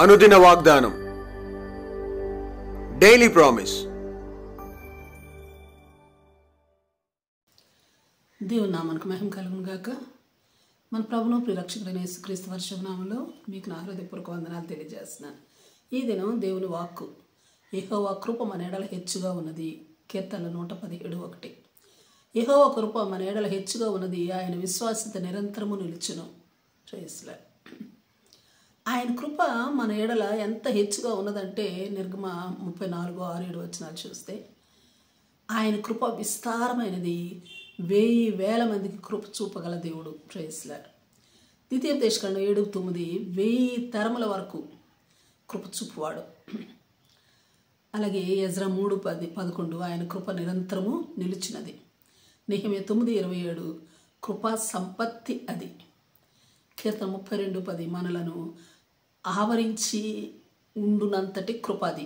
అనుదిన వాగ్దానం, daily promise. దేవుని నామానికి మహిమ కలుగును గాక. మన ప్రభువును ప్రియరక్షకుడైన యేసుక్రీస్తు వర్షపు నామంలో మీకు నా హృదయపూర్వక వందనాలు తెలియజేస్తున్నాను. ఈ దినం దేవుని వాక్కు, యెహోవా కృప మన ఎడల హెచ్చుగా ఉన్నది. కీర్తనలు 117:1. యెహోవా కృప మన ఎడల హెచ్చుగా ఉన్నది, ఆయన విశ్వాసత నిరంతరము నిలుచును. Praise lord. ఆయన కృప మన ఎడల ఎంత హెచ్చుగా ఉన్నదంటే, నిర్గమ 34:6-7 వచనాలు చూస్తే, ఆయన కృప విస్తారమైనది, 1000 మందికి కృప చూపగల దేవుడు. Praise Lord. ద్వితీయోపదేశకాండం 7:9, 1000 తరముల వరకు కృప చూపువాడు. అలాగే ఎజ్రా 3:11, ఆయన కృప నిరంతరము నిలిచినది. నెహెమ్యా 9:27, కృపా సంపత్తి అది. కీర్తన 32:10, మనలను ఆవరించి ఉండునంతటి కృప అది.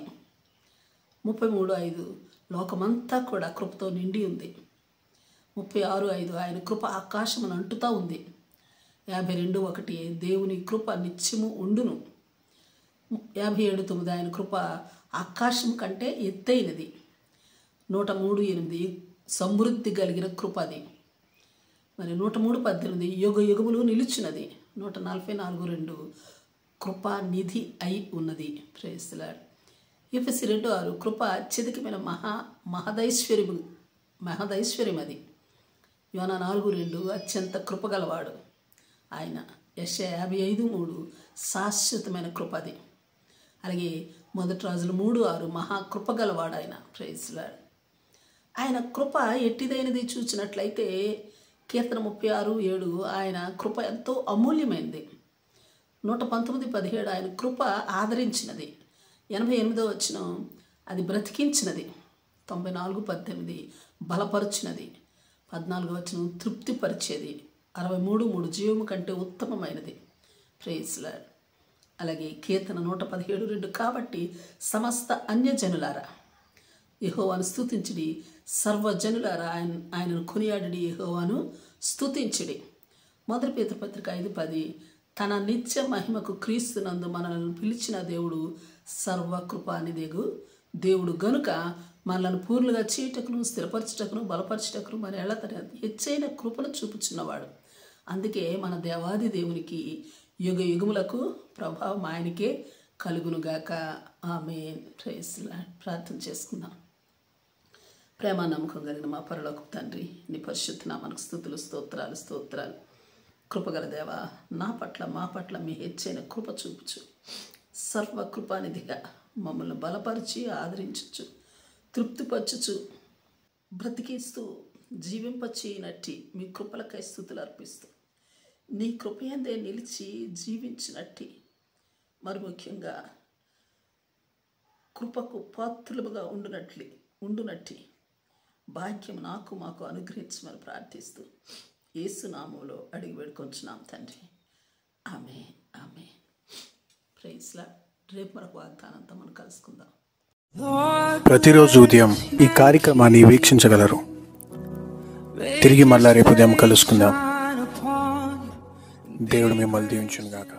33:5, లోకమంతా కూడా కృపతో నిండి ఉంది. 36:5, ఆయన కృప ఆకాశమును అంటుతా ఉంది. 52:1, దేవుని కృప నిత్యము ఉండును. 57:9, ఆయన కృప ఆకాశం కంటే ఎత్తైనది. 103:8, సమృద్ధి కలిగిన కృప అది. మరి 103:18, యుగ యుగములు నిలుచున్నది. 144:2, కృపా నిధి అయి ఉన్నది. Praise the lord. ఎఫెసీ 2:6, కృప అత్యధికమైన మహదైశ్వర్యం అది. యోనా 4:2, అత్యంత కృపగలవాడు ఆయన. యెషయా 55:3, శాశ్వతమైన కృప అది. అలాగే 1 రాజులు 3:6, మహాకృపగలవాడు ఆయన. Praise the Lord. ఆయన కృప ఎట్టిదైనది చూచినట్లయితే, కీర్తన 36:7, ఆయన కృప ఎంతో అమూల్యమైనది. 119:17, ఆయన కృప ఆదరించినది. 88వ వచనం, అది బ్రతికించినది. 94:18, బలపరుచినది. 14వ వచనం, తృప్తిపరిచేది. 63:3, జీవము కంటే ఉత్తమమైనది. Praise Lord. అలాగే కీర్తన 117:2, కాబట్టి సమస్త అన్యజనులారా యెహోవాను స్తుతించుడి, సర్వజనులారా ఆయనను కొనియాడుడి, యెహోవాను స్తుతించుడి. 1 పేతురు పత్రిక 5:10, తన నిత్య మహిమకు క్రీస్తునందు మనలను పిలిచిన దేవుడు సర్వకృపానిధిగు దేవుడు గనుక మనలను పూర్ణులుగా చేయటకును, స్థిరపరచుటకును, బలపరచుటకును మన ఎడల తన హెచ్చైన కృపను చూపుచున్నవాడు. అందుకే మన దేవాది దేవునికి యుగ యుగములకు ప్రభావం ఆయనకే కలుగునుగాక. ఆమేన్. Praise lord. ప్రార్థన చేసుకుందాం. ప్రేమ నమ్మకం కలిగిన మా పరలోకపు తండ్రి, నీ పరిశుద్ధ నామమునకు స్తుతులు, స్తోత్రాలు. కృపగల దేవా, నా పట్ల మా పట్ల మీ హెచ్చైన కృప చూపుచు, సర్వకృపానిధిగా మమ్మల్ని బలపరిచి ఆదరించచ్చు, తృప్తిపరచుచు, బ్రతికిస్తూ, జీవింపచేయనట్టి మీ కృపలకై స్తుతులు అర్పిస్తూ, నీ కృపయందే నిలిచి జీవించినట్టి, మరి ముఖ్యంగా కృపకు పాత్రులుగా ఉండునట్టి భాగ్యం నాకు మాకు అనుగ్రహించమని ప్రార్థిస్తూ యేసు నామములో అడిగి వేడుకొంచున్నాం తండ్రి. ఆమేన్. ఆమేన్. Praise lord. రేపు మరొక వాగ్దానంతో మనం కలుసుకుందాం. ప్రతిరోజు ఉదయం ఈ కార్యక్రమాన్ని వీక్షించగలరు. తిరిగి మళ్ళా రేపు ఉదయం కలుసుకుందాం. దేవుడు మిమ్మల్ని దీవించును గాక.